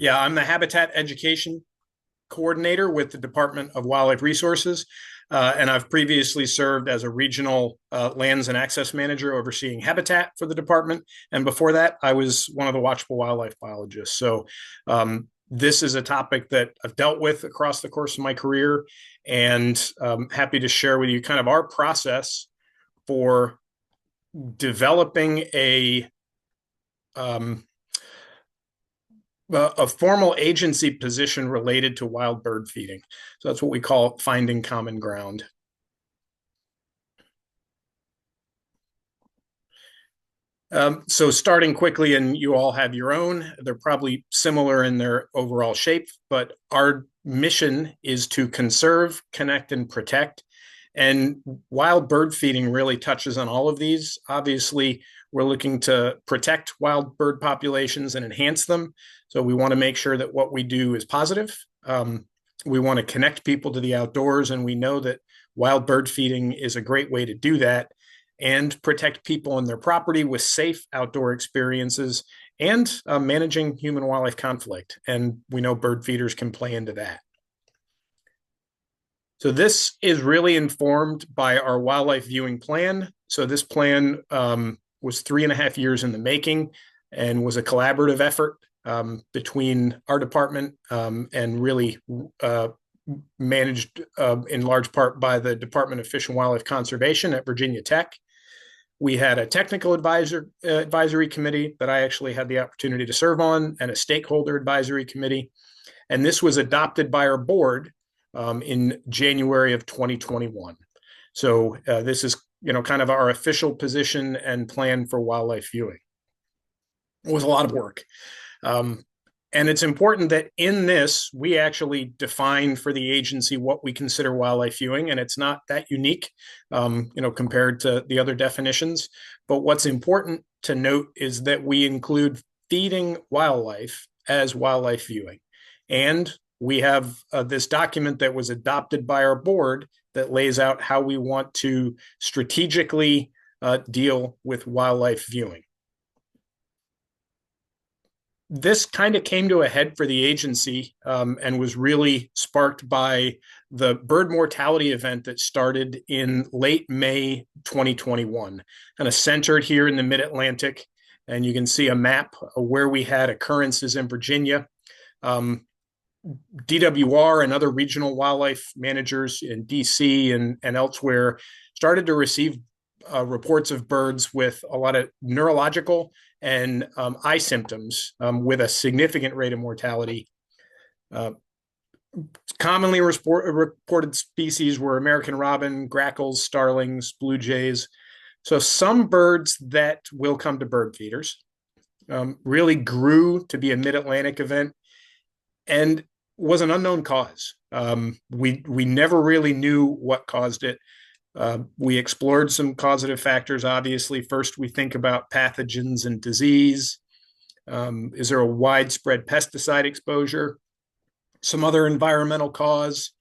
Yeah, I'm the Habitat Education Coordinator with the Department of Wildlife Resources. And I've previously served as a regional lands and access manager overseeing habitat for the department. And before that, I was one of the watchable wildlife biologists. So this is a topic that I've dealt with across the course of my career, and happy to share with you kind of our process for developing um, a formal agency position related to wild bird feeding. So that's what we call finding common ground. So starting quickly, and you all have your own, they're probably similar in their overall shape, but our mission is to conserve, connect, and protect. And wild bird feeding really touches on all of these. Obviously, we're looking to protect wild bird populations and enhance them. So we want to make sure that what we do is positive. We want to connect people to the outdoors, and we know that wild bird feeding is a great way to do that and protect people and their property with safe outdoor experiences and managing human wildlife conflict. And we know bird feeders can play into that. So this is really informed by our wildlife viewing plan. So this plan was 3.5 years in the making and was a collaborative effort between our department and really managed in large part by the Department of Fish and Wildlife Conservation at Virginia Tech. We had a technical advisory committee that I actually had the opportunity to serve on, and a stakeholder advisory committee. And this was adopted by our board in January of 2021. So this is, kind of our official position and plan for wildlife viewing. It was a lot of work. And it's important that in this, we actually define for the agency what we consider wildlife viewing, and it's not that unique, compared to the other definitions. But what's important to note is that we include feeding wildlife as wildlife viewing. And we have this document that was adopted by our board that lays out how we want to strategically deal with wildlife viewing. This kind of came to a head for the agency and was really sparked by the bird mortality event that started in late May 2021, kind of centered here in the mid-Atlantic. And you can see a map of where we had occurrences in Virginia. DWR and other regional wildlife managers in DC and elsewhere started to receive reports of birds with a lot of neurological and eye symptoms with a significant rate of mortality. Commonly reported species were American robin, grackles, starlings, blue jays. So some birds that will come to bird feeders really grew to be a mid-Atlantic event and was an unknown cause. We never really knew what caused it. We explored some causative factors. Obviously, first we think about pathogens and disease. Is there a widespread pesticide exposure? Some other environmental cause?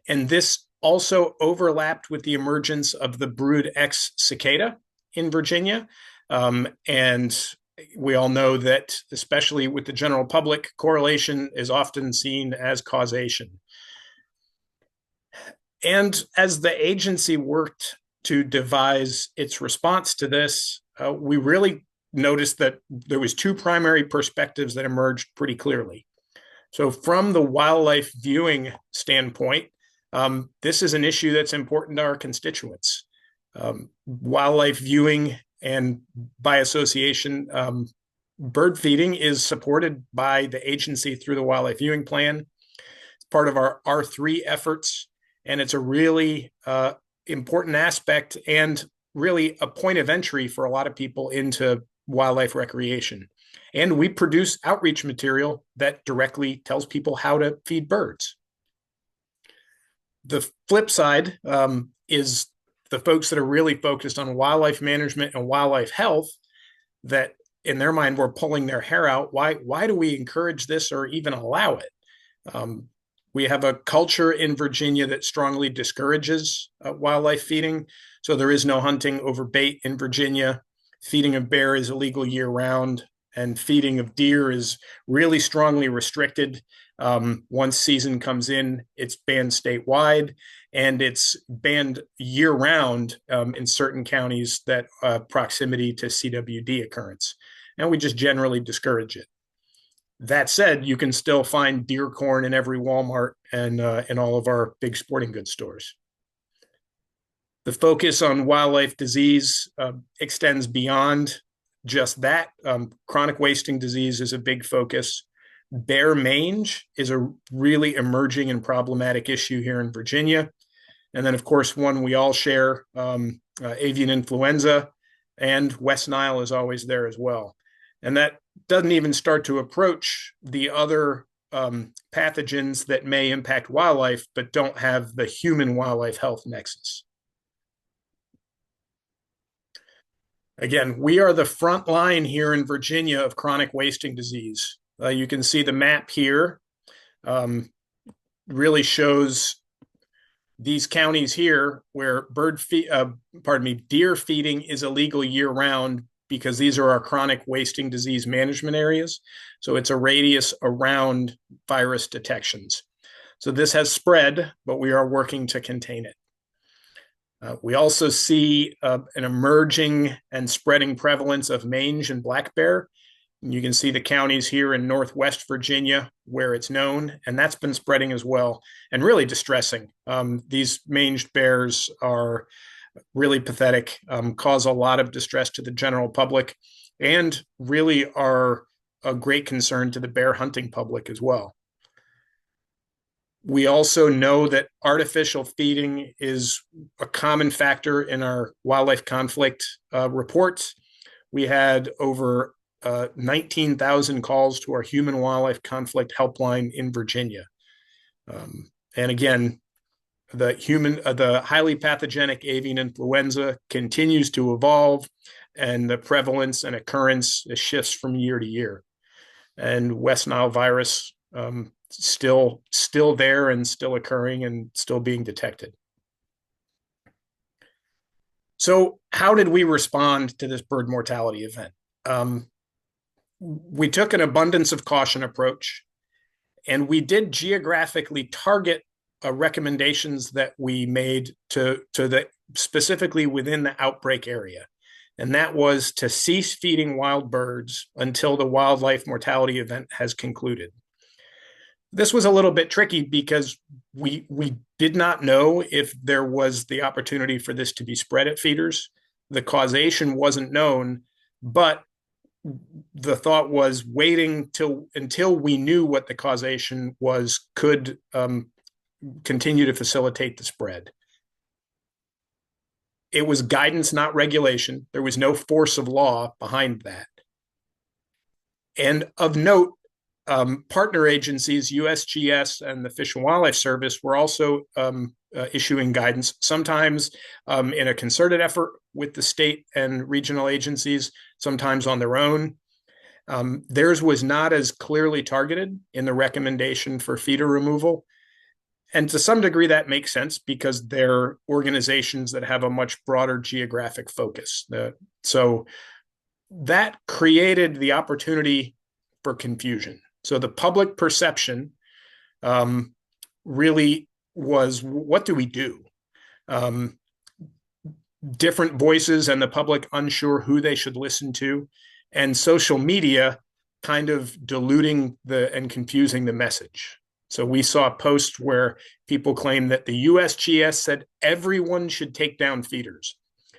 And this also overlapped with the emergence of the brood X cicada in Virginia. And we all know that, especially with the general public, correlation is often seen as causation. And as the agency worked to devise its response to this, we really noticed that there was two primary perspectives that emerged pretty clearly. So from the wildlife viewing standpoint, this is an issue that's important to our constituents. Wildlife viewing and by association, bird feeding is supported by the agency through the wildlife viewing plan. It's part of our R3 efforts. And it's a really important aspect and really a point of entry for a lot of people into wildlife recreation. And we produce outreach material that directly tells people how to feed birds. The flip side is the folks that are really focused on wildlife management and wildlife health that in their mind were pulling their hair out. Why do we encourage this or even allow it? We have a culture in Virginia that strongly discourages wildlife feeding. So there is no hunting over bait in Virginia. Feeding of bear is illegal year round. and feeding of deer is really strongly restricted. Once season comes in, it's banned statewide, and it's banned year-round in certain counties that proximity to CWD occurrence. And we just generally discourage it. That said, you can still find deer corn in every Walmart and in all of our big sporting goods stores. The focus on wildlife disease extends beyond just that. Chronic wasting disease is a big focus. Bear mange is a really emerging and problematic issue here in Virginia. And then, of course, one we all share, avian influenza, and West Nile is always there as well. And that doesn't even start to approach the other pathogens that may impact wildlife, but don't have the human-wildlife health nexus. Again, we are the front line here in Virginia of chronic wasting disease. You can see the map here really shows these counties here where deer feeding is illegal year-round, because these are our chronic wasting disease management areas. So it's a radius around virus detections. So this has spread, but we are working to contain it. We also see an emerging and spreading prevalence of mange and black bear. And you can see the counties here in Northwest Virginia where it's known, and that's been spreading as well, and really distressing. These manged bears are really pathetic, cause a lot of distress to the general public, and really are a great concern to the bear hunting public as well. We also know that artificial feeding is a common factor in our wildlife conflict reports. We had over 19,000 calls to our human wildlife conflict helpline in Virginia. And again, the highly pathogenic avian influenza continues to evolve, and the prevalence and occurrence shifts from year to year. And West Nile virus still there and still occurring and still being detected. So how did we respond to this bird mortality event? We took an abundance of caution approach, and we did geographically target recommendations that we made to the specifically within the outbreak area. And that was to cease feeding wild birds until the wildlife mortality event has concluded. This was a little bit tricky because we did not know if there was the opportunity for this to be spread at feeders. The causation wasn't known, but the thought was waiting until we knew what the causation was could continue to facilitate the spread. It was guidance, not regulation. There was no force of law behind that. And of note, partner agencies, USGS and the Fish and Wildlife Service, were also issuing guidance, sometimes in a concerted effort with the state and regional agencies, sometimes on their own. Theirs was not as clearly targeted in the recommendation for feeder removal. And to some degree, that makes sense because they're organizations that have a much broader geographic focus. So that created the opportunity for confusion. So the public perception really was, what do we do? Different voices and the public unsure who they should listen to, and social media kind of diluting and confusing the message. So we saw posts where people claimed that the USGS said everyone should take down feeders.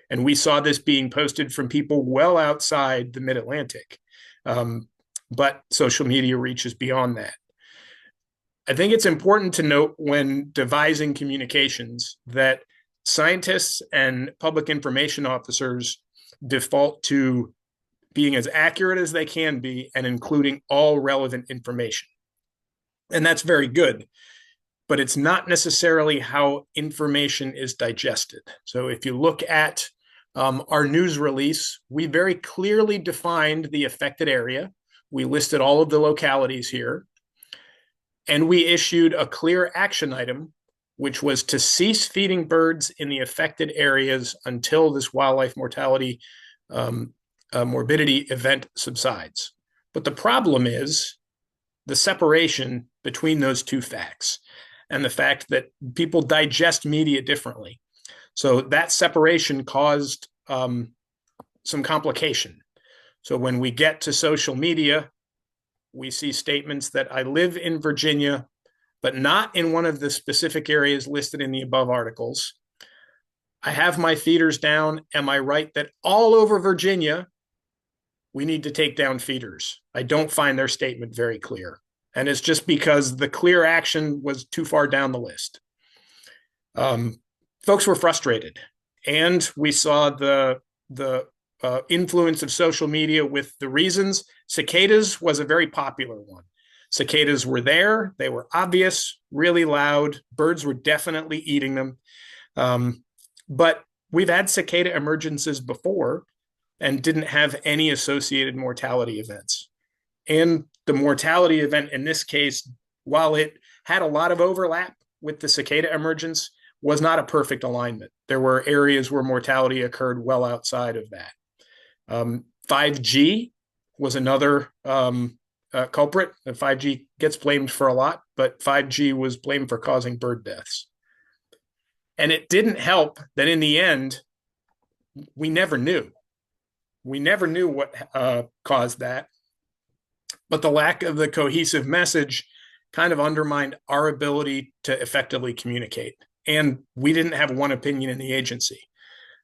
And we saw this being posted from people well outside the mid-Atlantic. But social media reaches beyond that. I think it's important to note when devising communications that scientists and public information officers default to being as accurate as they can be and including all relevant information. And that's very good, but it's not necessarily how information is digested. So if you look at our news release, we very clearly defined the affected area. We listed all of the localities here, and we issued a clear action item, which was to cease feeding birds in the affected areas until this wildlife mortality morbidity event subsides. But the problem is the separation between those two facts and the fact that people digest media differently. So that separation caused some complication. So when we get to social media, we see statements that I live in Virginia, but not in one of the specific areas listed in the above articles. I have my feeders down. Am I right that all over Virginia, we need to take down feeders? I don't find their statement very clear. And it's just because the clear action was too far down the list. Folks were frustrated. And we saw the influence of social media with the reasons. Cicadas was a very popular one. Cicadas were there. They were obvious, really loud. Birds were definitely eating them. But we've had cicada emergences before and didn't have any associated mortality events. And the mortality event in this case, while it had a lot of overlap with the cicada emergence, was not a perfect alignment. There were areas where mortality occurred well outside of that. 5G was another culprit. 5G gets blamed for a lot, but 5G was blamed for causing bird deaths. And it didn't help that in the end, we never knew. We never knew what caused that. But the lack of the cohesive message kind of undermined our ability to effectively communicate. And we didn't have one opinion in the agency.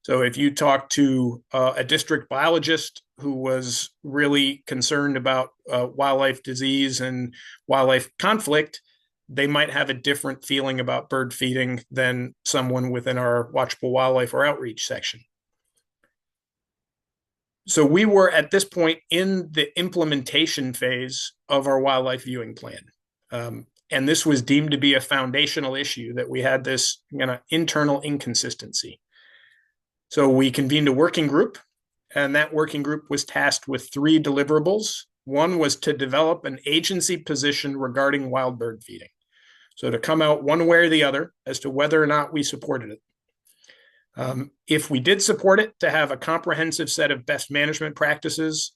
So if you talk to a district biologist who was really concerned about wildlife disease and wildlife conflict, they might have a different feeling about bird feeding than someone within our watchable wildlife or outreach section. So we were at this point in the implementation phase of our wildlife viewing plan. And this was deemed to be a foundational issue, that we had this internal inconsistency. So we convened a working group, and that working group was tasked with 3 deliverables. One was to develop an agency position regarding wild bird feeding. So to come out one way or the other as to whether or not we supported it. If we did support it, to have a comprehensive set of best management practices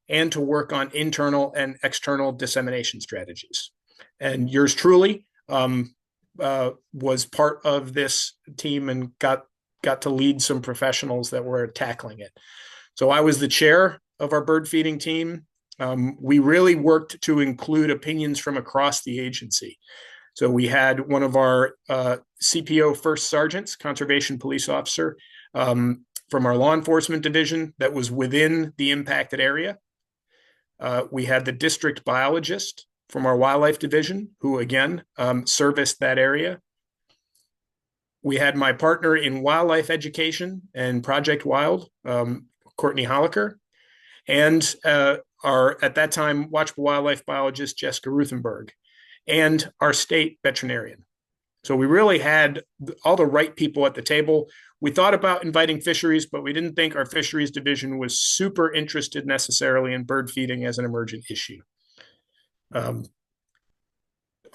and to work on internal and external dissemination strategies. And yours truly was part of this team and got to lead some professionals that were tackling it. So I was the chair of our bird feeding team. We really worked to include opinions from across the agency. So we had one of our CPO first sergeants, conservation police officer, from our law enforcement division that was within the impacted area. We had the district biologist from our wildlife division, who again serviced that area. We had my partner in wildlife education and Project Wild, Courtney Holliker, and our, at that time, watchable wildlife biologist, Jessica Ruthenberg, and our state veterinarian. So we really had all the right people at the table. We thought about inviting fisheries, but we didn't think our fisheries division was super interested necessarily in bird feeding as an emergent issue. Our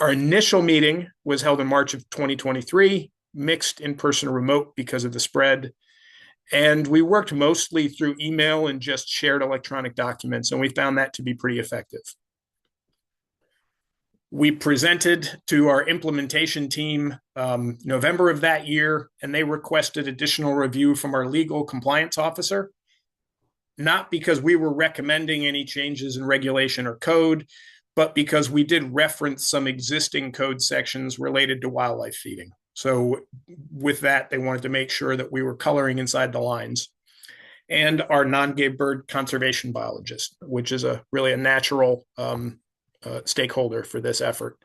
initial meeting was held in March of 2023, mixed in-person or remote because of the spread. And we worked mostly through email and just shared electronic documents, and we found that to be pretty effective. We presented to our implementation team November of that year, and they requested additional review from our legal compliance officer, not because we were recommending any changes in regulation or code, but because we did reference some existing code sections related to wildlife feeding. So with that, they wanted to make sure that we were coloring inside the lines. And our non-game bird conservation biologist, which is really a natural stakeholder for this effort.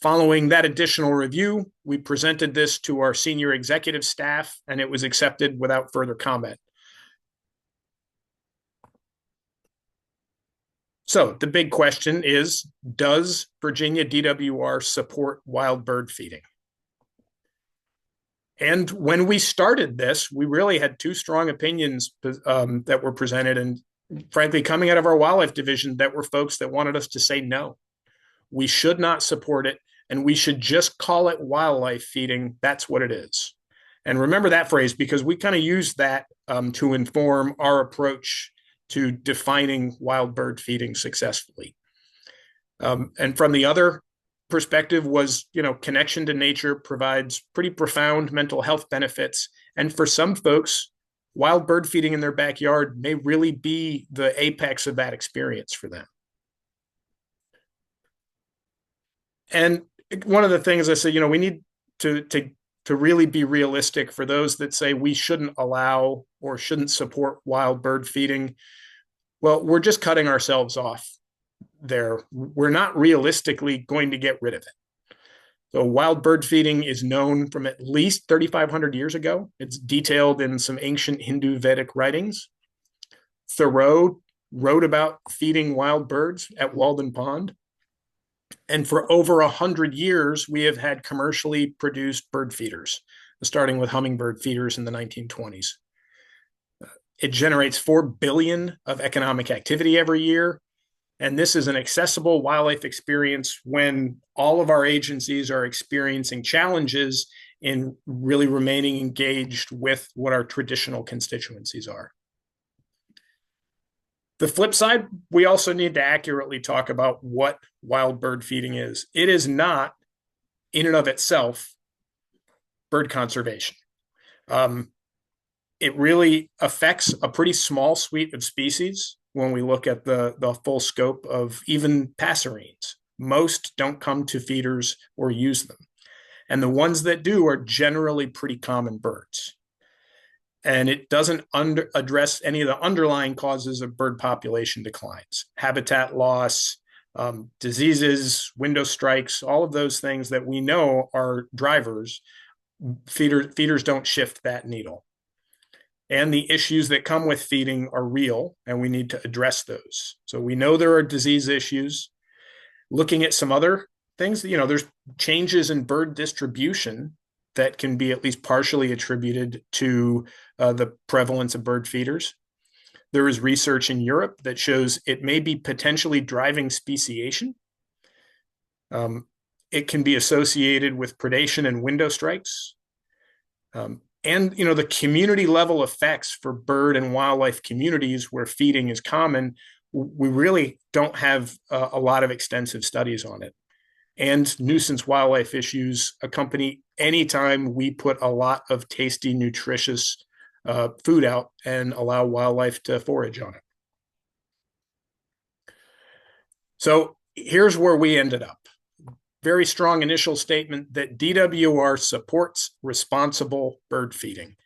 Following that additional review, we presented this to our senior executive staff, and it was accepted without further comment. So the big question is, does Virginia DWR support wild bird feeding? And when we started this, we really had 2 strong opinions that were presented, and frankly, coming out of our wildlife division, that were folks that wanted us to say no. We should not support it, and we should just call it wildlife feeding. That's what it is. And remember that phrase, because we kind of use that to inform our approach to defining wild bird feeding successfully. And from the other perspective was, connection to nature provides pretty profound mental health benefits. And for some folks, wild bird feeding in their backyard may really be the apex of that experience for them. And one of the things I said, we need to really be realistic for those that say we shouldn't allow or shouldn't support wild bird feeding. Well, we're just cutting ourselves off there. We're not realistically going to get rid of it. So wild bird feeding is known from at least 3,500 years ago. It's detailed in some ancient Hindu Vedic writings. Thoreau wrote about feeding wild birds at Walden Pond. And for over 100 years, we have had commercially produced bird feeders, starting with hummingbird feeders in the 1920s. It generates 4 billion of economic activity every year. And this is an accessible wildlife experience when all of our agencies are experiencing challenges in really remaining engaged with what our traditional constituencies are. The flip side, we also need to accurately talk about what wild bird feeding is. It is not, in and of itself, bird conservation. It really affects a pretty small suite of species when we look at the full scope of even passerines. Most don't come to feeders or use them. And the ones that do are generally pretty common birds. And it doesn't address any of the underlying causes of bird population declines, habitat loss, diseases, window strikes, all of those things that we know are drivers. Feeders don't shift that needle. And the issues that come with feeding are real, and we need to address those. So we know there are disease issues. Looking at some other things, there's changes in bird distribution that can be at least partially attributed to the prevalence of bird feeders. There is research in Europe that shows it may be potentially driving speciation. It can be associated with predation and window strikes. And the community level effects for bird and wildlife communities where feeding is common, we really don't have a lot of extensive studies on it. And nuisance wildlife issues accompany anytime we put a lot of tasty, nutritious food out and allow wildlife to forage on it. So here's where we ended up. Very strong initial statement that DWR supports responsible bird feeding.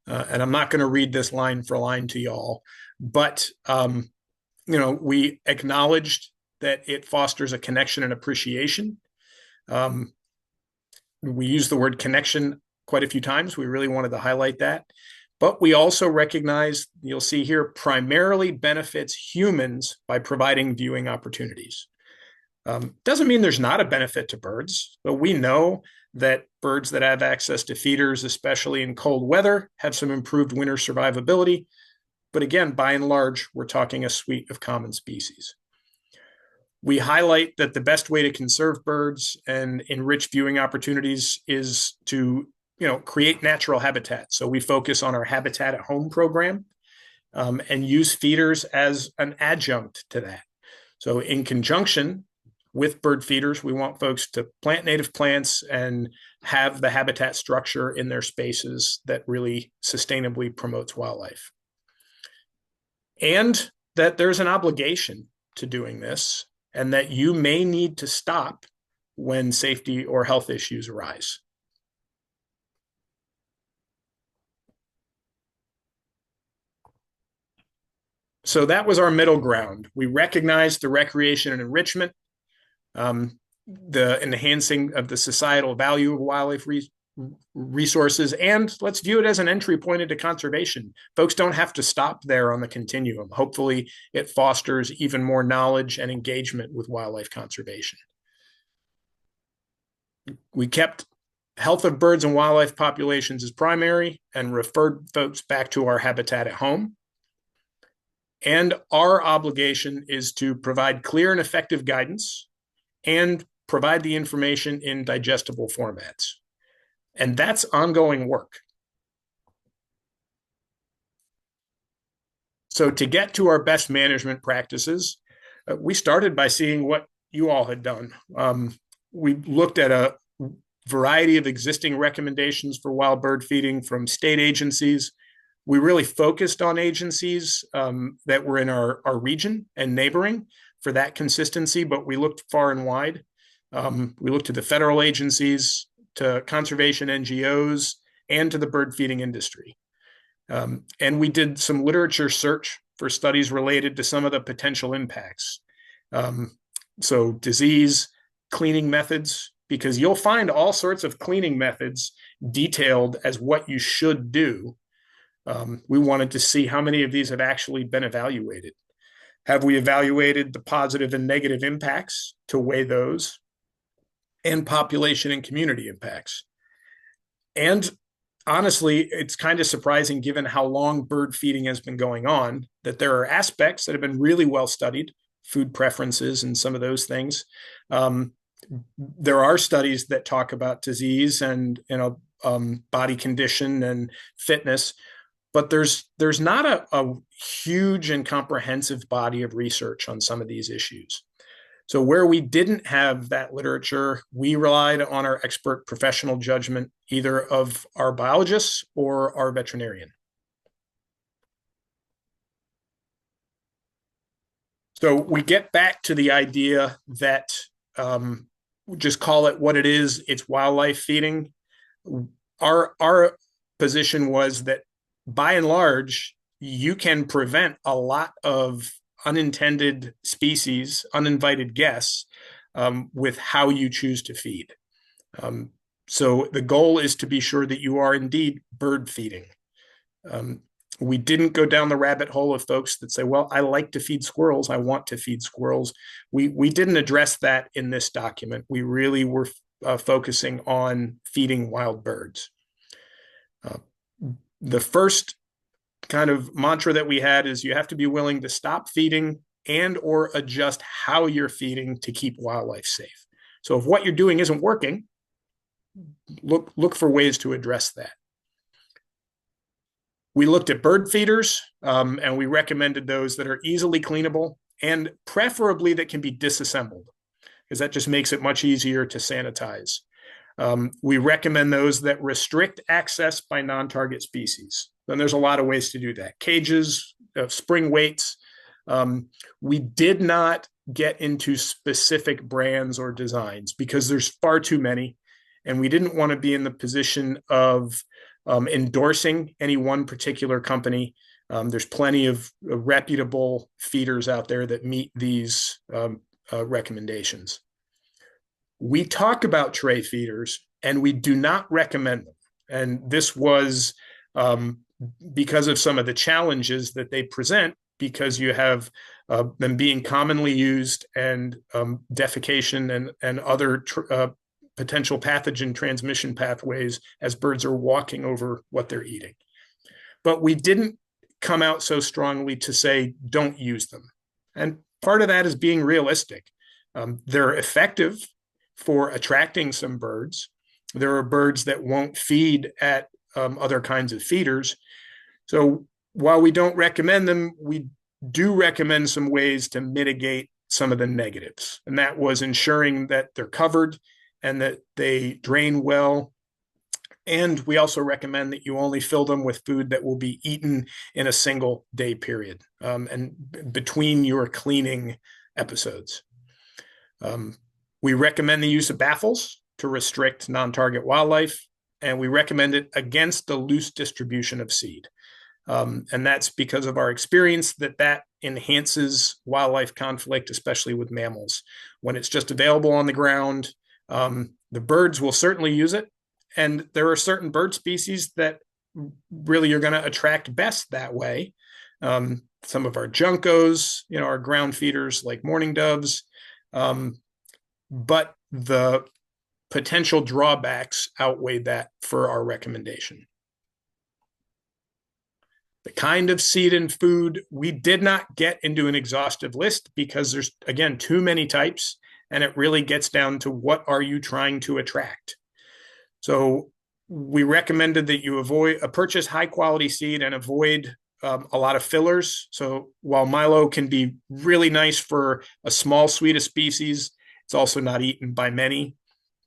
And I'm not going to read this line for line to y'all, but we acknowledged that it fosters a connection and appreciation. We use the word connection quite a few times. We really wanted to highlight that. But we also recognize, you'll see here, primarily benefits humans by providing viewing opportunities. Doesn't mean there's not a benefit to birds, but we know that birds that have access to feeders, especially in cold weather, have some improved winter survivability. But again, by and large, we're talking a suite of common species. We highlight that the best way to conserve birds and enrich viewing opportunities is to create natural habitat. So we focus on our Habitat at Home program and use feeders as an adjunct to that. So in conjunction with bird feeders, we want folks to plant native plants and have the habitat structure in their spaces that really sustainably promotes wildlife. And that there's an obligation to doing this, and that you may need to stop when safety or health issues arise. So that was our middle ground. We recognized the recreation and enrichment, the enhancing of the societal value of wildlife resources, and let's view it as an entry point into conservation. Folks don't have to stop there on the continuum. Hopefully, it fosters even more knowledge and engagement with wildlife conservation. We kept health of birds and wildlife populations as primary and referred folks back to our Habitat at Home. And our obligation is to provide clear and effective guidance and provide the information in digestible formats. And that's ongoing work. So to get to our best management practices, we started by seeing what you all had done. We looked at a variety of existing recommendations for wild bird feeding from state agencies. We really focused on agencies that were in our region and neighboring for that consistency, but we looked far and wide. We looked to the federal agencies, to conservation NGOs, and to the bird feeding industry. And we did some literature search for studies related to some of the potential impacts. So disease, cleaning methods, because you'll find all sorts of cleaning methods detailed as what you should do. We wanted to see how many of these have actually been evaluated. Have we evaluated the positive and negative impacts to weigh those, and population and community impacts? And honestly, it's kind of surprising given how long bird feeding has been going on that there are aspects that have been really well studied, food preferences and some of those things. There are studies that talk about disease and body condition and fitness, but there's not a huge and comprehensive body of research on some of these issues. So where we didn't have that literature, we relied on our expert professional judgment, either of our biologists or our veterinarian. So we get back to the idea that just call it what it is. It's wildlife feeding. Our position was that by and large, you can prevent a lot of unintended species, uninvited guests, with how you choose to feed. So the goal is to be sure that you are indeed bird feeding. We didn't go down the rabbit hole of folks that say, well, I like to feed squirrels. I want to feed squirrels. We didn't address that in this document. We really were focusing on feeding wild birds. The first kind of mantra that we had is you have to be willing to stop feeding and or adjust how you're feeding to keep wildlife safe. So if what you're doing isn't working, look for ways to address that. We looked at bird feeders, and we recommended those that are easily cleanable and preferably that can be disassembled, because that just makes it much easier to sanitize. We recommend those that restrict access by non-target species. And there's a lot of ways to do that. Cages, spring weights. We did not get into specific brands or designs because there's far too many. And we didn't want to be in the position of endorsing any one particular company. There's plenty of reputable feeders out there that meet these recommendations. We talk about tray feeders and we do not recommend them. And this was because of some of the challenges that they present, because you have them being commonly used and defecation and other potential pathogen transmission pathways as birds are walking over what they're eating. But we didn't come out so strongly to say, don't use them. And part of that is being realistic. They're effective for attracting some birds. There are birds that won't feed at other kinds of feeders. So while we don't recommend them, we do recommend some ways to mitigate some of the negatives. And that was ensuring that they're covered and that they drain well. And we also recommend that you only fill them with food that will be eaten in a single day period and between your cleaning episodes. We recommend the use of baffles to restrict non-target wildlife, and we recommend it against the loose distribution of seed. And that's because of our experience that enhances wildlife conflict, especially with mammals. When it's just available on the ground, the birds will certainly use it. And there are certain bird species that really are going to attract best that way. Some of our juncos, our ground feeders like mourning doves. But the potential drawbacks outweigh that for our recommendation. The kind of seed and food, we did not get into an exhaustive list because there's, again, too many types, and it really gets down to what are you trying to attract. So we recommended that you purchase high quality seed and avoid a lot of fillers. So while milo can be really nice for a small suite of species, it's also not eaten by many.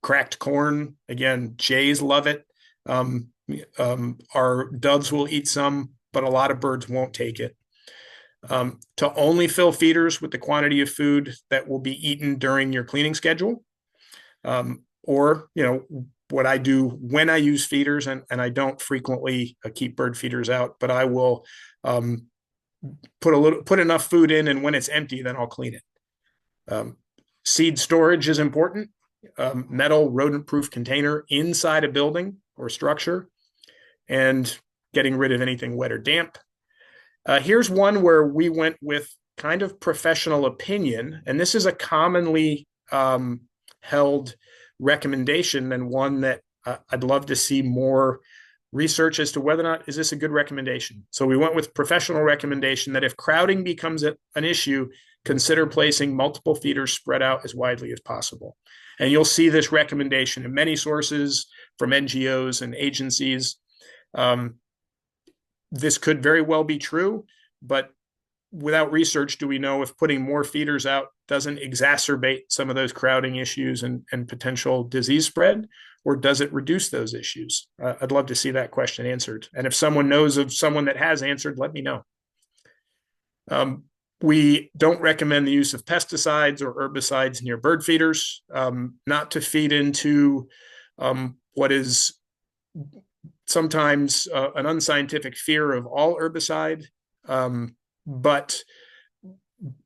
Cracked corn, again, jays love it. Our doves will eat some, but a lot of birds won't take it. To only fill feeders with the quantity of food that will be eaten during your cleaning schedule. Or, what I do when I use feeders, and I don't frequently keep bird feeders out, but I will put enough food in, and when it's empty, then I'll clean it. Seed storage is important. Metal rodent-proof container inside a building or structure, and getting rid of anything wet or damp. Here's one where we went with kind of professional opinion, and this is a commonly held recommendation, and one that I'd love to see more research as to whether or not is this a good recommendation. So we went with professional recommendation that if crowding becomes an issue, consider placing multiple feeders spread out as widely as possible. And you'll see this recommendation in many sources from NGOs and agencies. This could very well be true, but without research, do we know if putting more feeders out doesn't exacerbate some of those crowding issues and potential disease spread, or does it reduce those issues? I'd love to see that question answered. And if someone knows of someone that has answered, let me know. We don't recommend the use of pesticides or herbicides near bird feeders, not to feed into what is sometimes an unscientific fear of all herbicide. But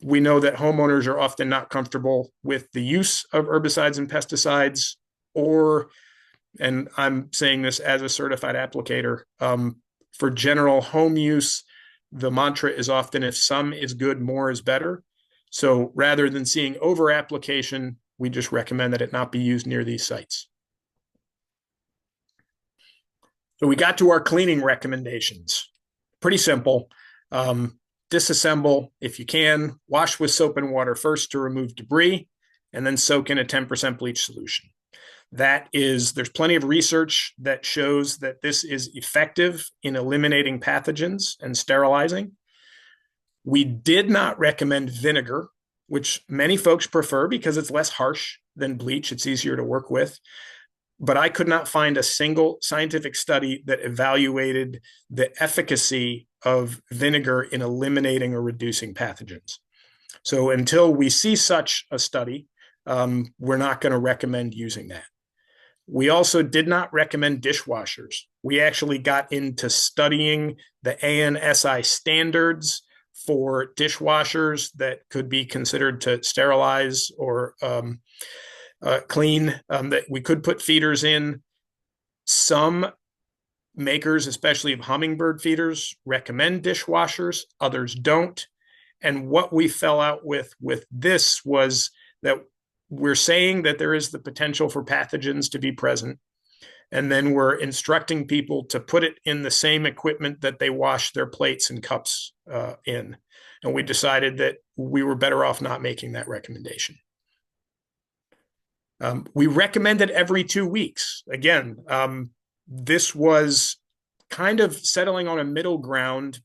we know that homeowners are often not comfortable with the use of herbicides and pesticides, and I'm saying this as a certified applicator, for general home use, the mantra is often if some is good, more is better. So rather than seeing over application, we just recommend that it not be used near these sites. So we got to our cleaning recommendations. Pretty simple. Disassemble if you can. Wash with soap and water first to remove debris, and then soak in a 10% bleach solution. There's plenty of research that shows that this is effective in eliminating pathogens and sterilizing. We did not recommend vinegar, which many folks prefer because it's less harsh than bleach. It's easier to work with. But I could not find a single scientific study that evaluated the efficacy of vinegar in eliminating or reducing pathogens. So until we see such a study, we're not going to recommend using that. We also did not recommend dishwashers. We actually got into studying the ANSI standards for dishwashers that could be considered to sterilize or clean, that we could put feeders in. Some makers, especially of hummingbird feeders, recommend dishwashers, others don't. And what we fell out with this was that we're saying that there is the potential for pathogens to be present, and then we're instructing people to put it in the same equipment that they wash their plates and cups in. And we decided that we were better off not making that recommendation. We recommend it every 2 weeks. Again, this was kind of settling on a middle ground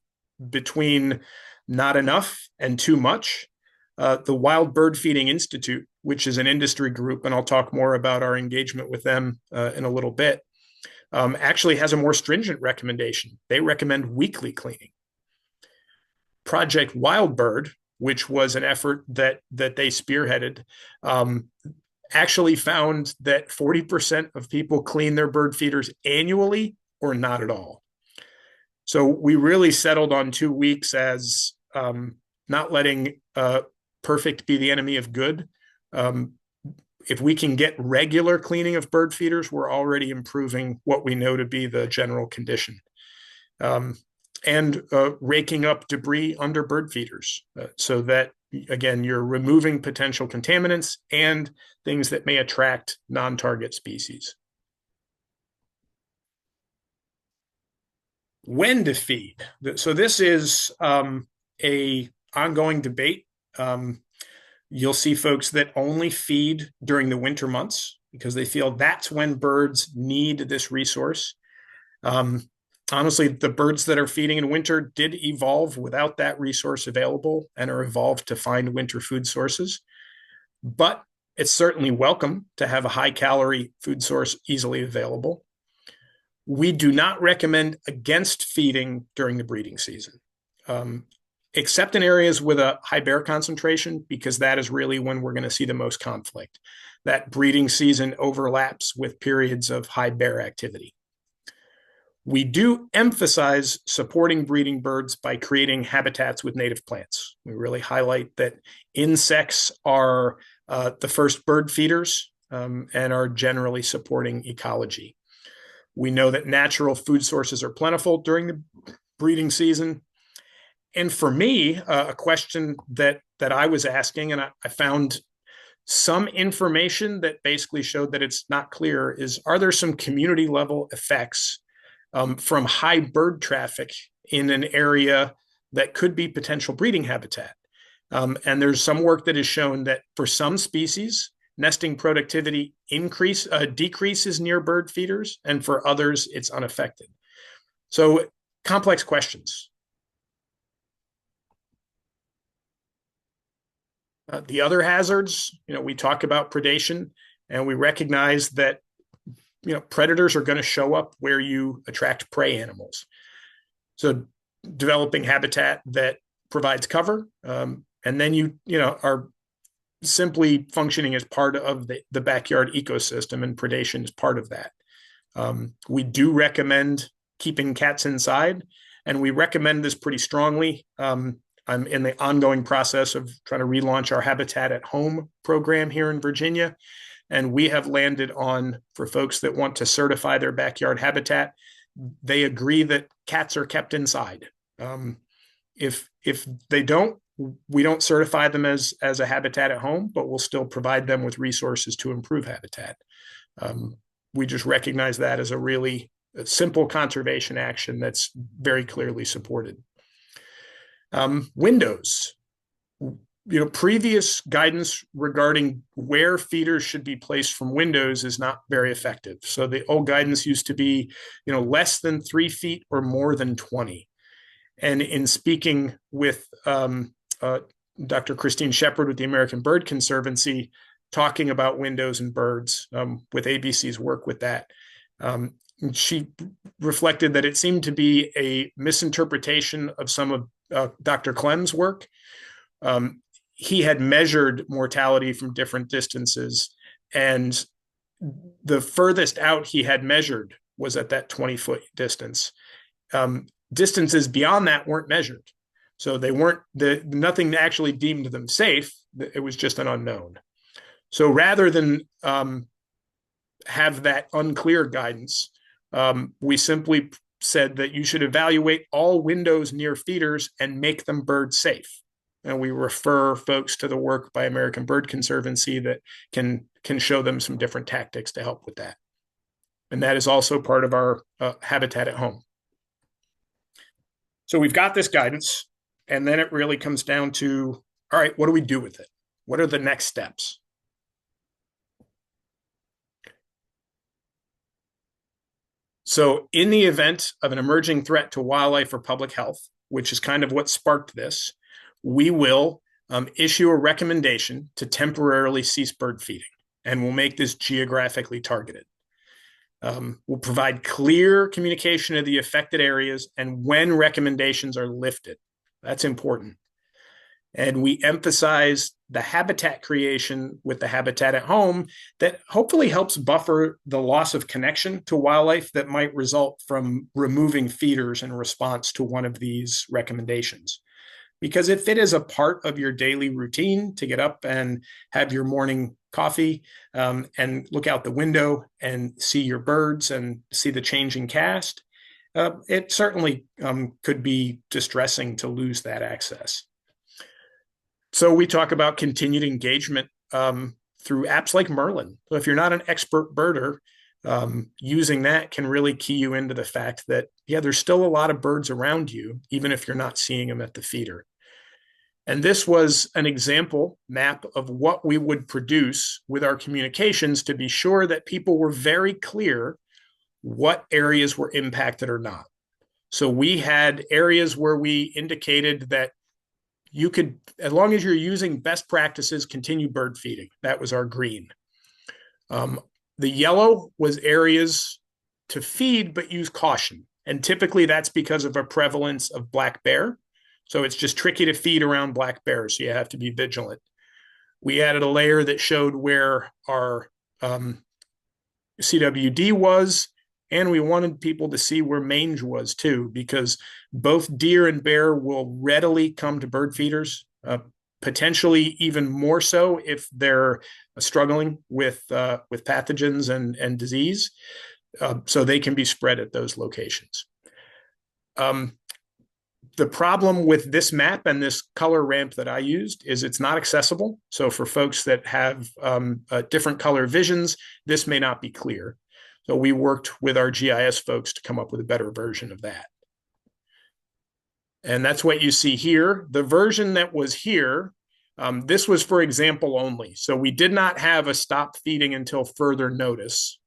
between not enough and too much. The Wild Bird Feeding Institute, which is an industry group, and I'll talk more about our engagement with them in a little bit, actually has a more stringent recommendation. They recommend weekly cleaning. Project Wild Bird, which was an effort that they spearheaded, actually found that 40% of people clean their bird feeders annually or not at all. So we really settled on 2 weeks as not letting perfect be the enemy of good. If we can get regular cleaning of bird feeders, we're already improving what we know to be the general condition. And raking up debris under bird feeders so that, again, you're removing potential contaminants and things that may attract non-target species. When to feed. So this is a ongoing debate. You'll see folks that only feed during the winter months because they feel that's when birds need this resource. Honestly, the birds that are feeding in winter did evolve without that resource available and are evolved to find winter food sources. But it's certainly welcome to have a high calorie food source easily available. We do not recommend against feeding during the breeding season, except in areas with a high bear concentration, because that is really when we're going to see the most conflict. That breeding season overlaps with periods of high bear activity. We do emphasize supporting breeding birds by creating habitats with native plants. We really highlight that insects are the first bird feeders and are generally supporting ecology. We know that natural food sources are plentiful during the breeding season. And for me, a question that I was asking, and I found some information that basically showed that it's not clear, is are there some community level effects from high bird traffic in an area that could be potential breeding habitat? And there's some work that has shown that for some species, nesting productivity decreases near bird feeders, and for others, it's unaffected. So complex questions. The other hazards, we talk about predation, and we recognize that predators are going to show up where you attract prey animals. So developing habitat that provides cover, and then you are simply functioning as part of the backyard ecosystem, and predation is part of that. We do recommend keeping cats inside, and we recommend this pretty strongly. I'm in the ongoing process of trying to relaunch our Habitat at Home program here in Virginia. And we have landed on, for folks that want to certify their backyard habitat, they agree that cats are kept inside. If they don't, we don't certify them as a habitat at home, but we'll still provide them with resources to improve habitat. We just recognize that as a really simple conservation action that's very clearly supported. Windows. Previous guidance regarding where feeders should be placed from windows is not very effective. So the old guidance used to be, less than 3 feet or more than 20. And in speaking with Dr. Christine Shepard with the American Bird Conservancy, talking about windows and birds with ABC's work with that, she reflected that it seemed to be a misinterpretation of some of Dr. Clem's work. He had measured mortality from different distances, and the furthest out he had measured was at that 20-foot distance. Distances beyond that weren't measured. So they weren't, nothing actually deemed them safe. It was just an unknown. So rather than have that unclear guidance, we simply said that you should evaluate all windows near feeders and make them bird safe. And we refer folks to the work by American Bird Conservancy that can show them some different tactics to help with that. And that is also part of our Habitat at Home. So we've got this guidance, and then it really comes down to, all right, what do we do with it? What are the next steps? So in the event of an emerging threat to wildlife or public health, which is kind of what sparked this, we will issue a recommendation to temporarily cease bird feeding, and we'll make this geographically targeted. We'll provide clear communication of the affected areas and when recommendations are lifted. That's important. And we emphasize the habitat creation with the Habitat at Home that hopefully helps buffer the loss of connection to wildlife that might result from removing feeders in response to one of these recommendations. Because if it is a part of your daily routine to get up and have your morning coffee and look out the window and see your birds and see the changing cast, it certainly could be distressing to lose that access. So we talk about continued engagement through apps like Merlin. So if you're not an expert birder, using that can really key you into the fact that, there's still a lot of birds around you, even if you're not seeing them at the feeder. And this was an example map of what we would produce with our communications to be sure that people were very clear what areas were impacted or not. So we had areas where we indicated that you could, as long as you're using best practices, continue bird feeding. That was our green. The yellow was areas to feed, but use caution. And typically that's because of a prevalence of black bear. So it's just tricky to feed around black bears. So you have to be vigilant. We added a layer that showed where our CWD was, and we wanted people to see where mange was too, because both deer and bear will readily come to bird feeders, potentially even more so if they're struggling with pathogens and disease. So they can be spread at those locations. The problem with this map and this color ramp that I used is it's not accessible. So for folks that have different color visions, this may not be clear. So we worked with our GIS folks to come up with a better version of that. And that's what you see here. The version that was here, this was for example only. So we did not have a stop feeding until further notice.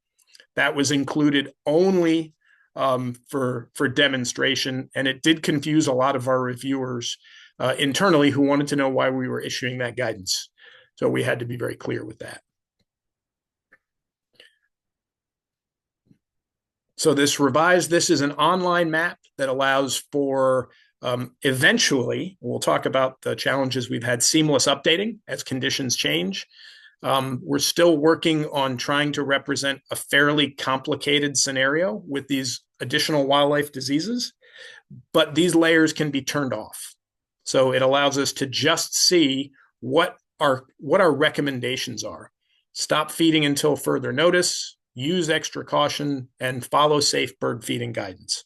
That was included only for demonstration, and it did confuse a lot of our reviewers internally who wanted to know why we were issuing that guidance. So we had to be very clear with that. So this is an online map that allows for eventually, we'll talk about the challenges we've had, seamless updating as conditions change. We're still working on trying to represent a fairly complicated scenario with these additional wildlife diseases, but these layers can be turned off. So it allows us to just see what our recommendations are. Stop feeding until further notice, use extra caution, and follow safe bird feeding guidance.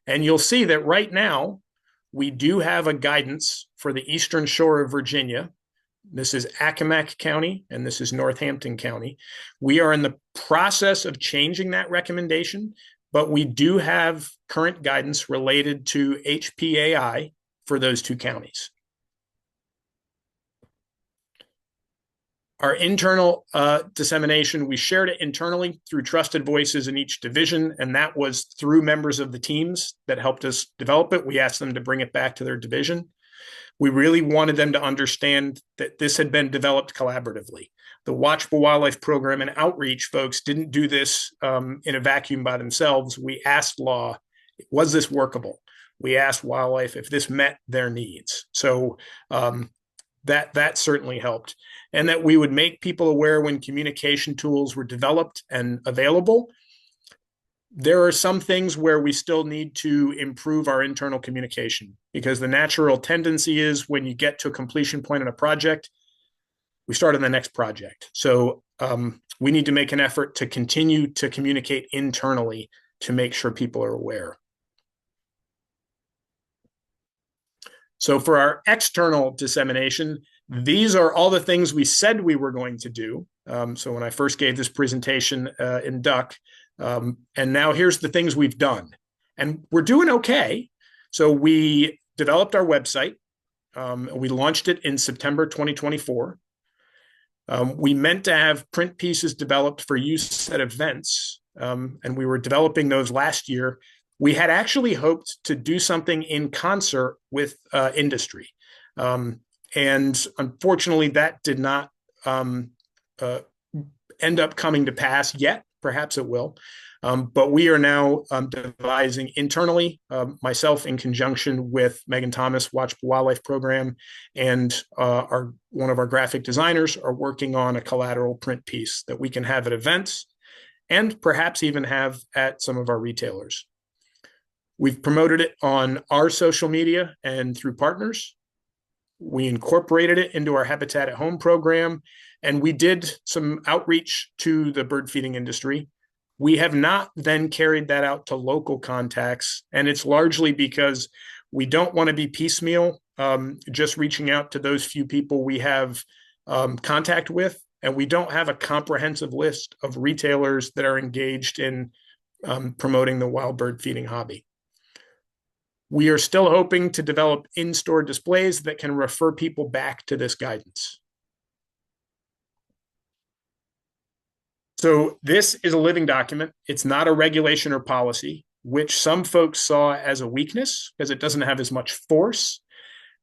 And you'll see that right now, we do have a guidance for the eastern shore of Virginia. This is Accomack County, and this is Northampton County. We are in the process of changing that recommendation, but we do have current guidance related to HPAI for those two counties. Our internal dissemination, we shared it internally through trusted voices in each division, and that was through members of the teams that helped us develop it. We asked them to bring it back to their division. We really wanted them to understand that this had been developed collaboratively. The Watchable Wildlife Program and outreach folks didn't do this in a vacuum by themselves. We asked law, was this workable? We asked wildlife if this met their needs. So that certainly helped. And that we would make people aware when communication tools were developed and available. There are some things where we still need to improve our internal communication, because the natural tendency is when you get to a completion point in a project, we start on the next project. So we need to make an effort to continue to communicate internally to make sure people are aware. So for our external dissemination, these are all the things we said we were going to do. So when I first gave this presentation in Duck, and now here's the things we've done. And we're doing okay. So we developed our website. We launched it in September 2024. We meant to have print pieces developed for use at events, and we were developing those last year. We had actually hoped to do something in concert with industry. And unfortunately, that did not end up coming to pass yet. Perhaps it will. But we are now devising internally, myself in conjunction with Megan Thomas, Watchable Wildlife Program, and one of our graphic designers are working on a collateral print piece that we can have at events and perhaps even have at some of our retailers. We've promoted it on our social media and through partners. We incorporated it into our Habitat at Home program, and we did some outreach to the bird feeding industry. We have not then carried that out to local contacts, and it's largely because we don't want to be piecemeal, just reaching out to those few people we have contact with, and we don't have a comprehensive list of retailers that are engaged in promoting the wild bird feeding hobby. We are still hoping to develop in-store displays that can refer people back to this guidance. So this is a living document. It's not a regulation or policy. which some folks saw as a weakness because it doesn't have as much force.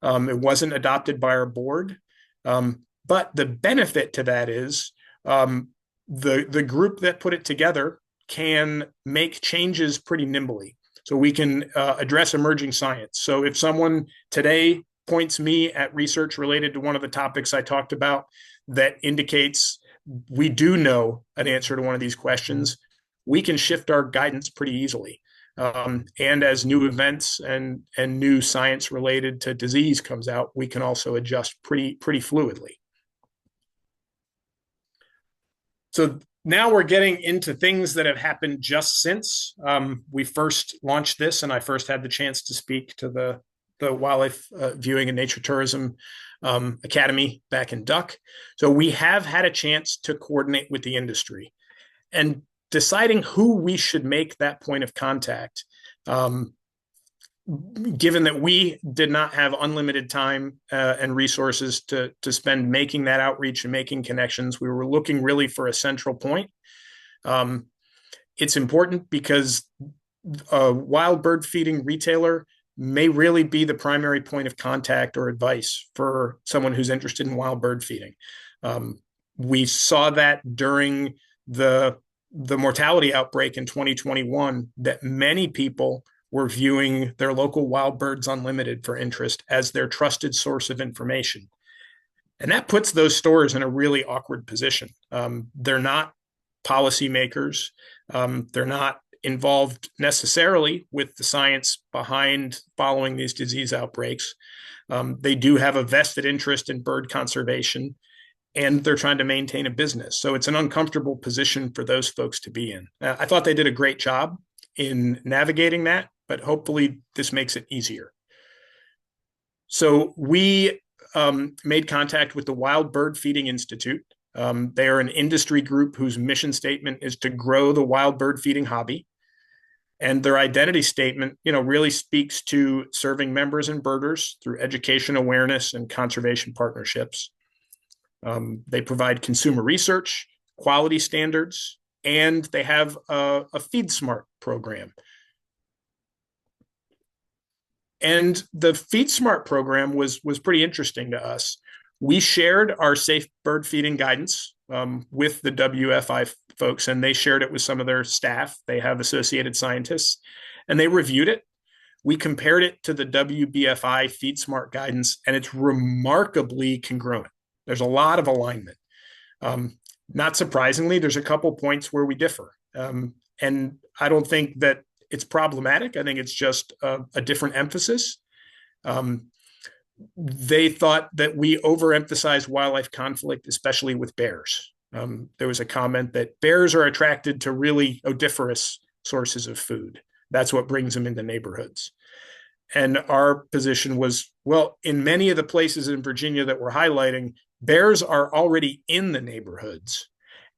It wasn't adopted by our board. But the benefit to that is the group that put it together can make changes pretty nimbly. So we can address emerging science. So if someone today points me at research related to one of the topics I talked about that indicates we do know an answer to one of these questions, we can shift our guidance pretty easily. And as new events and new science related to disease comes out, we can also adjust pretty fluidly. So now we're getting into things that have happened just since we first launched this, and I first had the chance to speak to the Wildlife Viewing and Nature Tourism Academy back in Duck. So we have had a chance to coordinate with the industry, and deciding who we should make that point of contact, given that we did not have unlimited time and resources to spend making that outreach and making connections, we were looking really for a central point. It's important because a wild bird feeding retailer may really be the primary point of contact or advice for someone who's interested in wild bird feeding. We saw that during the mortality outbreak in 2021, that many people were viewing their local Wild Birds Unlimited for interest as their trusted source of information. And that puts those stores in a really awkward position. They're not policymakers. They're not involved necessarily with the science behind following these disease outbreaks. They do have a vested interest in bird conservation, and they're trying to maintain a business. So it's an uncomfortable position for those folks to be in. I thought they did a great job in navigating that, but hopefully this makes it easier. So we made contact with the Wild Bird Feeding Institute. They are an industry group whose mission statement is to grow the wild bird feeding hobby. And their identity statement, really speaks to serving members and birders through education, awareness, and conservation partnerships. They provide consumer research, quality standards, and they have a Feed Smart program. And the Feed Smart program was pretty interesting to us. We shared our safe bird feeding guidance with the WFI folks, and they shared it with some of their staff. They have associated scientists, and they reviewed it. We compared it to the WBFI Feed Smart guidance, and it's remarkably congruent. There's a lot of alignment. Not surprisingly, there's a couple points where we differ. And I don't think that it's problematic. I think it's just a different emphasis. They thought that we overemphasize wildlife conflict, especially with bears. There was a comment that bears are attracted to really odoriferous sources of food. That's what brings them into neighborhoods. And our position was, well, in many of the places in Virginia that we're highlighting, bears are already in the neighborhoods,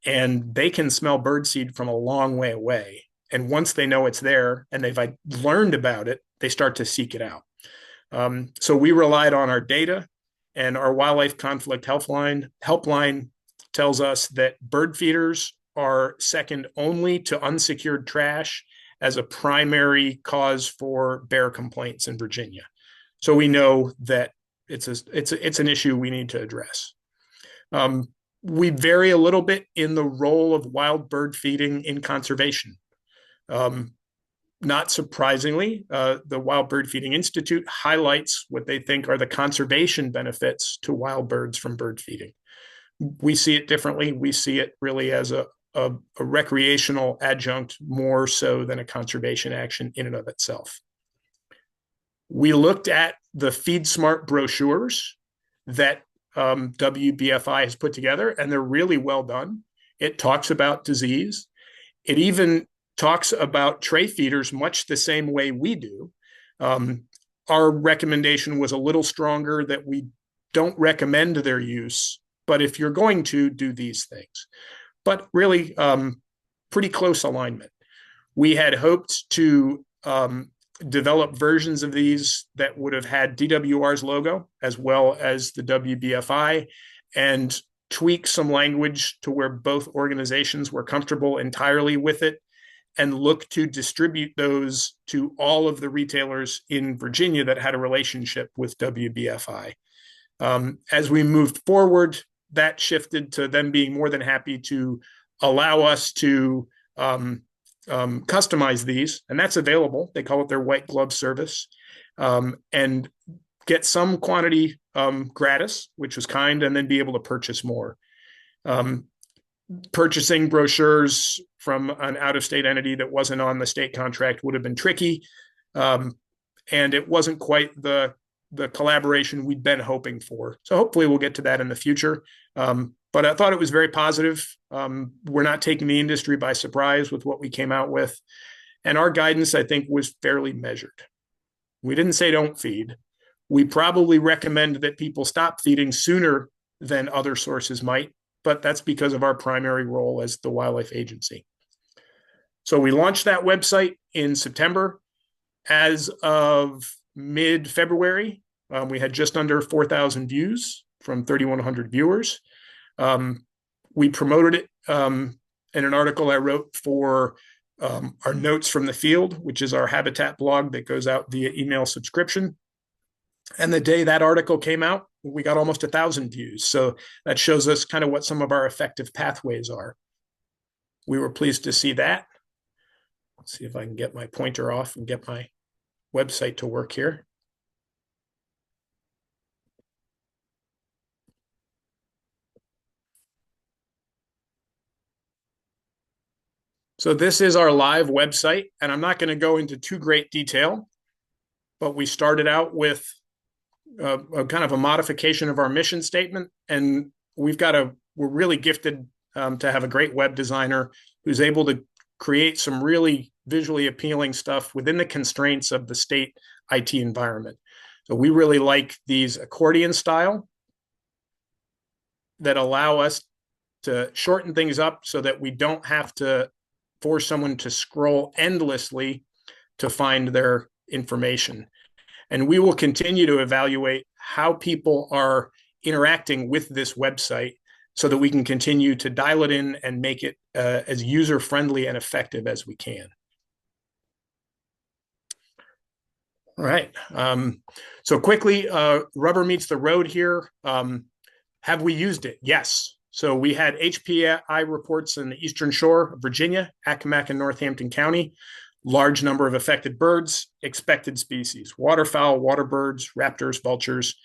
and they can smell birdseed from a long way away. And once they know it's there and they've learned about it, they start to seek it out. So we relied on our data, and our wildlife conflict helpline tells us that bird feeders are second only to unsecured trash as a primary cause for bear complaints in Virginia. So we know that it's an issue we need to address. We vary a little bit in the role of wild bird feeding in conservation. Not surprisingly, the Wild Bird Feeding Institute highlights what they think are the conservation benefits to wild birds from bird feeding. We see it differently. We see it really as a recreational adjunct more so than a conservation action in and of itself. We looked at the Feed Smart brochures that WBFI has put together, and they're really well done. It talks about disease. It even talks about tray feeders much the same way we do. Our recommendation was a little stronger that we don't recommend their use, but if you're going to, do these things. But really, pretty close alignment. We had hoped to develop versions of these that would have had DWR's logo as well as the WBFI, and tweak some language to where both organizations were comfortable entirely with it, and look to distribute those to all of the retailers in Virginia that had a relationship with WBFI. As we moved forward, that shifted to them being more than happy to allow us to customize these, and that's available. They call it their white glove service, and get some quantity gratis, which was kind, and then be able to purchase more. Purchasing brochures from an out-of-state entity that wasn't on the state contract would have been tricky, and it wasn't quite the collaboration we'd been hoping for. So hopefully we'll get to that in the future. But I thought it was very positive. We're not taking the industry by surprise with what we came out with. And our guidance, I think, was fairly measured. We didn't say don't feed. We probably recommend that people stop feeding sooner than other sources might, but that's because of our primary role as the wildlife agency. So we launched that website in September. As of mid-February, we had just under 4,000 views from 3,100 viewers. We promoted it in an article I wrote for our Notes from the Field, which is our habitat blog that goes out via email subscription. And the day that article came out, we got almost 1,000 views. So that shows us kind of what some of our effective pathways are. We were pleased to see that. Let's see if I can get my pointer off and get my website to work here. So this is our live website, and I'm not going to go into too great detail, but we started out with a kind of a modification of our mission statement, and we're really gifted to have a great web designer who's able to create some really visually appealing stuff within the constraints of the state IT environment. So we really like these accordion style that allow us to shorten things up so that we don't have to force someone to scroll endlessly to find their information. And we will continue to evaluate how people are interacting with this website so that we can continue to dial it in and make it as user-friendly and effective as we can. All right. So quickly, rubber meets the road here. Have we used it? Yes. So we had HPI reports in the Eastern Shore of Virginia, Accomack and Northampton County, large number of affected birds, expected species, waterfowl, waterbirds, raptors, vultures.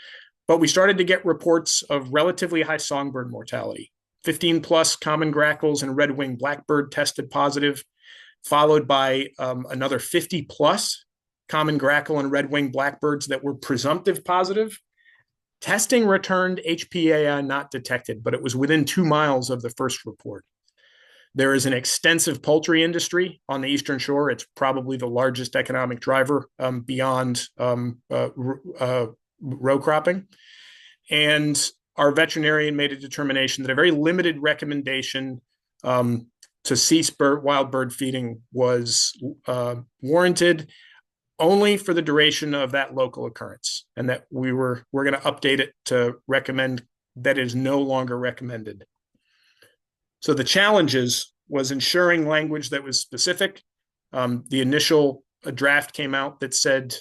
But we started to get reports of relatively high songbird mortality. 15 plus common grackles and red-winged blackbird tested positive, followed by another 50 plus common grackle and red-winged blackbirds that were presumptive positive. Testing returned HPAI not detected, but it was within 2 miles of the first report. There is an extensive poultry industry on the Eastern Shore. It's probably the largest economic driver beyond row cropping. And our veterinarian made a determination that a very limited recommendation to cease wild bird feeding was warranted only for the duration of that local occurrence, and that we're going to update it to recommend that is no longer recommended. So the challenges was ensuring language that was specific. The initial draft came out that said,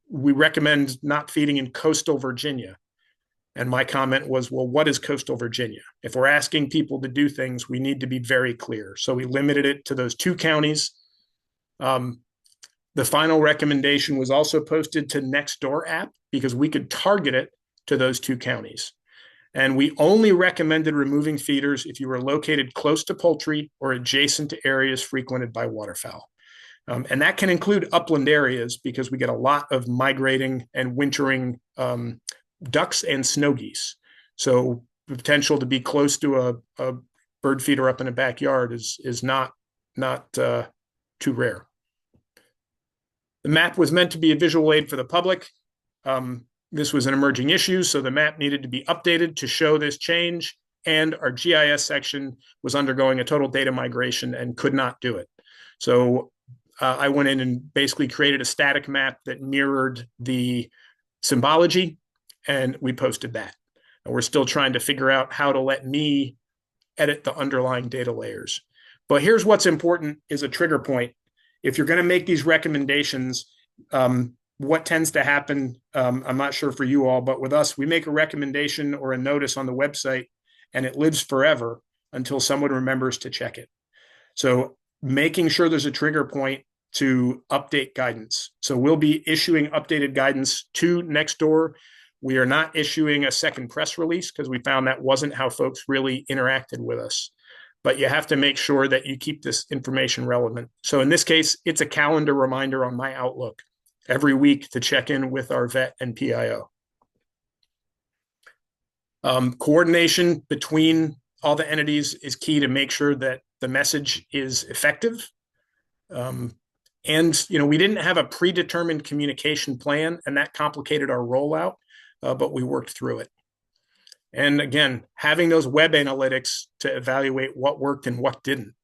we recommend not feeding in coastal Virginia. And my comment was, well, what is coastal Virginia? If we're asking people to do things, we need to be very clear. So we limited it to those 2 counties. The final recommendation was also posted to Nextdoor app because we could target it to those 2 counties. And we only recommended removing feeders if you were located close to poultry or adjacent to areas frequented by waterfowl. And that can include upland areas because we get a lot of migrating and wintering ducks and snow geese. So the potential to be close to a bird feeder up in a backyard is not too rare. The map was meant to be a visual aid for the public. This was an emerging issue, so the map needed to be updated to show this change, and our GIS section was undergoing a total data migration and could not do it. So I went in and basically created a static map that mirrored the symbology, and we posted that. And we're still trying to figure out how to let me edit the underlying data layers. But here's what's important is a trigger point. If you're going to make these recommendations, what tends to happen, I'm not sure for you all, but with us, we make a recommendation or a notice on the website and it lives forever until someone remembers to check it. So making sure there's a trigger point to update guidance. So we'll be issuing updated guidance to Nextdoor. We are not issuing a second press release because we found that wasn't how folks really interacted with us. But you have to make sure that you keep this information relevant. So in this case, it's a calendar reminder on my Outlook every week to check in with our vet and PIO. Coordination between all the entities is key to make sure that the message is effective. And, we didn't have a predetermined communication plan, and that complicated our rollout, but we worked through it. And again, having those web analytics to evaluate what worked and what didn't.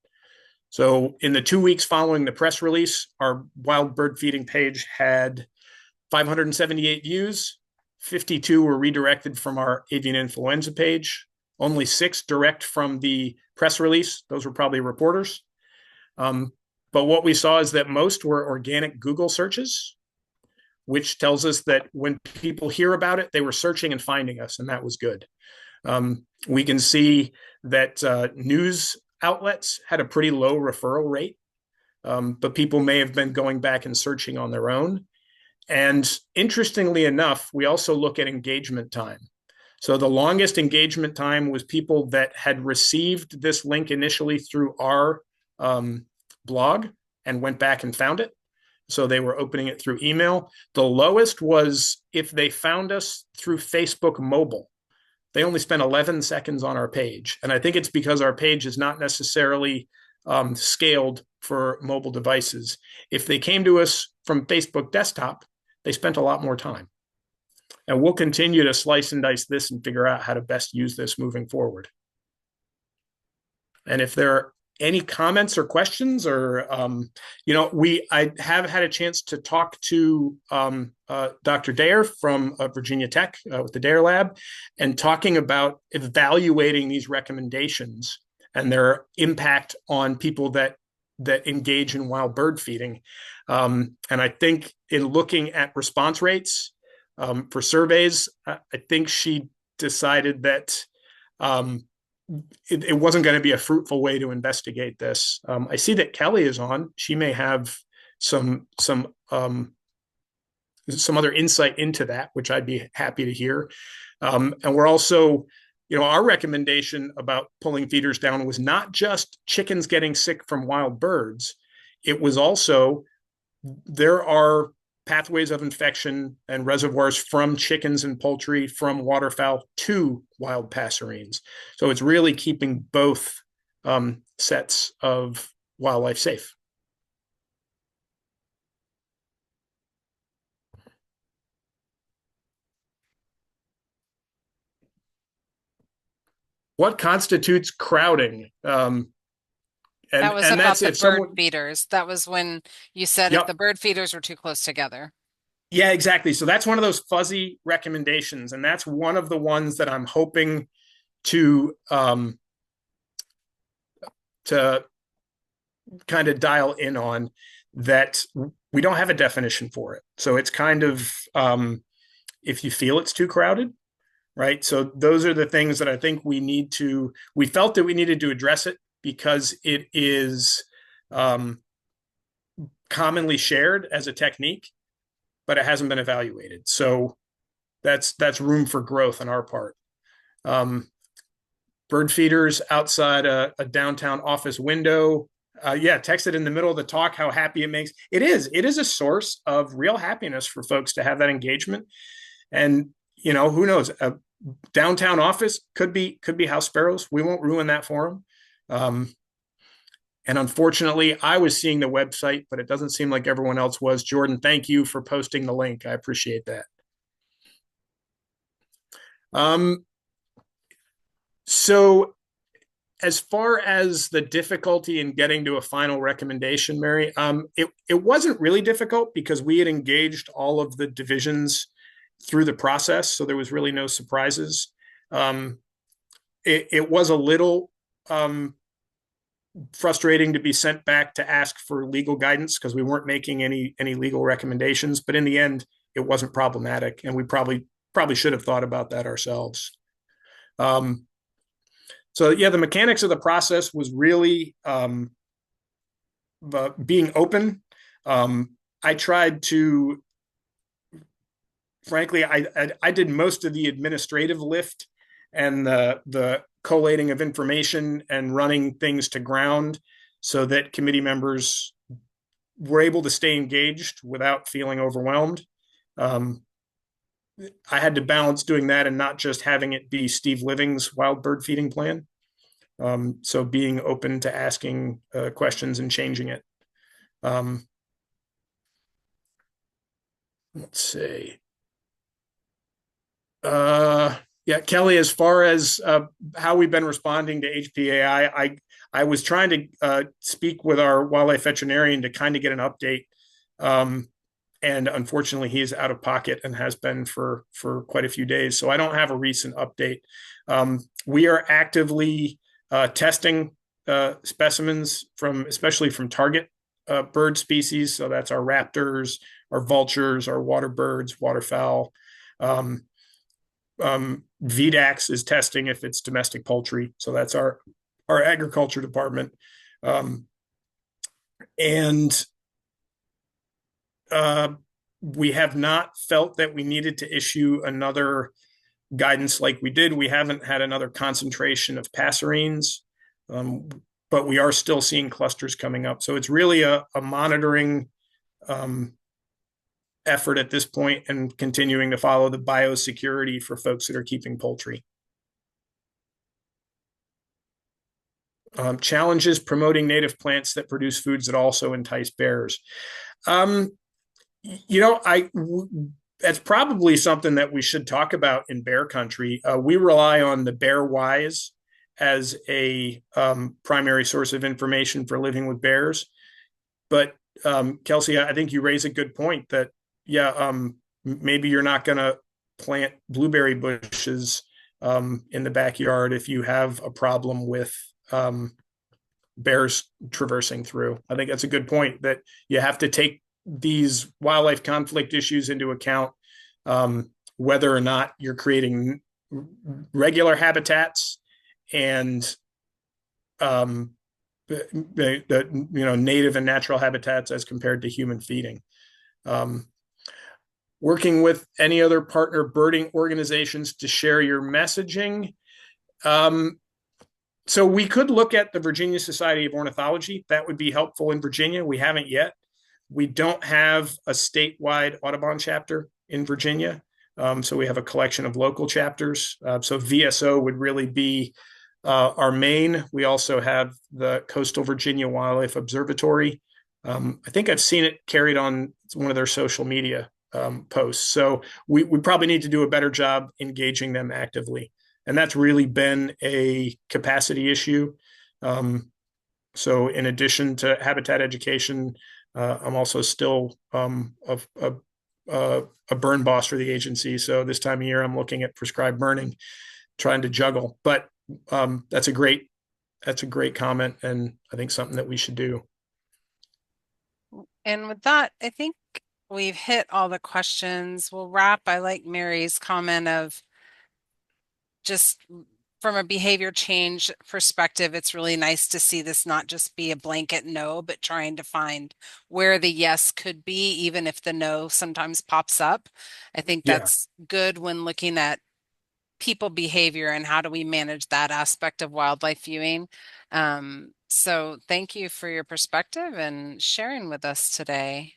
So in the 2 weeks following the press release, our wild bird feeding page had 578 views. 52 were redirected from our avian influenza page. Only 6 direct from the press release. Those were probably reporters. But what we saw is that most were organic Google searches, which tells us that when people hear about it, they were searching and finding us, and that was good. We can see that news outlets had a pretty low referral rate, but people may have been going back and searching on their own. And interestingly enough, we also look at engagement time. So the longest engagement time was people that had received this link initially through our blog and went back and found it. So they were opening it through email. The lowest was if they found us through Facebook mobile. They only spent 11 seconds on our page. And I think it's because our page is not necessarily scaled for mobile devices. If they came to us from Facebook desktop, they spent a lot more time. And we'll continue to slice and dice this and figure out how to best use this moving forward. And if there are any comments or questions, or I have had a chance to talk to Dr. Dare from Virginia Tech with the Dare Lab, and talking about evaluating these recommendations and their impact on people that engage in wild bird feeding. And I think in looking at response rates for surveys, I think she decided that it wasn't going to be a fruitful way to investigate this. I see that Kelly is on. She may have some other insight into that, which I'd be happy to hear. And we're also, our recommendation about pulling feeders down was not just chickens getting sick from wild birds. It was also, there are pathways of infection and reservoirs from chickens and poultry, from waterfowl to wild passerines. So it's really keeping both sets of wildlife safe. What constitutes crowding? That was about the bird feeders. That was when you said if the bird feeders were too close together. Yeah, exactly. So that's one of those fuzzy recommendations. And that's one of the ones that I'm hoping to kind of dial in on, that we don't have a definition for it. So it's kind of, if you feel it's too crowded, right? So those are the things that I think we felt that we needed to address it, because it is commonly shared as a technique, but it hasn't been evaluated. So that's room for growth on our part. Bird feeders outside a downtown office window. Texted in the middle of the talk how happy it makes. It is a source of real happiness for folks to have that engagement. And, who knows? A downtown office could be house sparrows. We won't ruin that for them. And unfortunately, I was seeing the website, but it doesn't seem like everyone else was. Jordan, thank you for posting the link. I appreciate that. So as far as the difficulty in getting to a final recommendation, Mary, it wasn't really difficult because we had engaged all of the divisions through the process. So there was really no surprises. It was a little frustrating to be sent back to ask for legal guidance because we weren't making any legal recommendations. But in the end, it wasn't problematic, and we probably should have thought about that ourselves. So yeah, the mechanics of the process was really being open. I tried to, frankly, I did most of the administrative lift and the collating of information and running things to ground so that committee members were able to stay engaged without feeling overwhelmed. I had to balance doing that and not just having it be Steve Living's wild bird feeding plan. So being open to asking questions and changing it. Let's see. Yeah, Kelly, as far as how we've been responding to HPAI, I was trying to speak with our wildlife veterinarian to kind of get an update. And unfortunately, he is out of pocket and has been for quite a few days. So I don't have a recent update. We are actively testing specimens especially from target bird species. So that's our raptors, our vultures, our water birds, waterfowl. VDAX is testing if it's domestic poultry. So that's our agriculture department. And we have not felt that we needed to issue another guidance like we did. We haven't had another concentration of passerines, but we are still seeing clusters coming up. So it's really a monitoring effort at this point and continuing to follow the biosecurity for folks that are keeping poultry. Challenges promoting native plants that produce foods that also entice bears. That's probably something that we should talk about in bear country. We rely on the Bear Wise as a primary source of information for living with bears. But Kelsey, I think you raise a good point that, maybe you're not going to plant blueberry bushes in the backyard if you have a problem with bears traversing through. I think that's a good point, that you have to take these wildlife conflict issues into account, whether or not you're creating regular habitats and native and natural habitats as compared to human feeding. Working with any other partner birding organizations to share your messaging. So we could look at the Virginia Society of Ornithology. That would be helpful in Virginia. We haven't yet. We don't have a statewide Audubon chapter in Virginia. So we have a collection of local chapters. So VSO would really be our main. We also have the Coastal Virginia Wildlife Observatory. I think I've seen it carried on one of their social media posts. So we probably need to do a better job engaging them actively. And that's really been a capacity issue. So in addition to habitat education, I'm also still a burn boss for the agency. So this time of year, I'm looking at prescribed burning, trying to juggle. But that's a great comment, and I think something that we should do. And with that, I think we've hit all the questions. We'll wrap. I like Mary's comment of just from a behavior change perspective, it's really nice to see this not just be a blanket no, but trying to find where the yes could be, even if the no sometimes pops up. I think that's good when looking at people behavior and how do we manage that aspect of wildlife viewing. So thank you for your perspective and sharing with us today.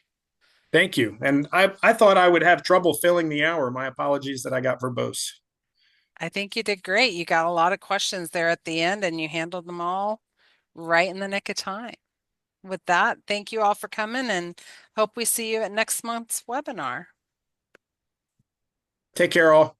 Thank you. And I thought I would have trouble filling the hour. My apologies that I got verbose. I think you did great. You got a lot of questions there at the end and you handled them all right in the nick of time. With that, thank you all for coming and hope we see you at next month's webinar. Take care, all.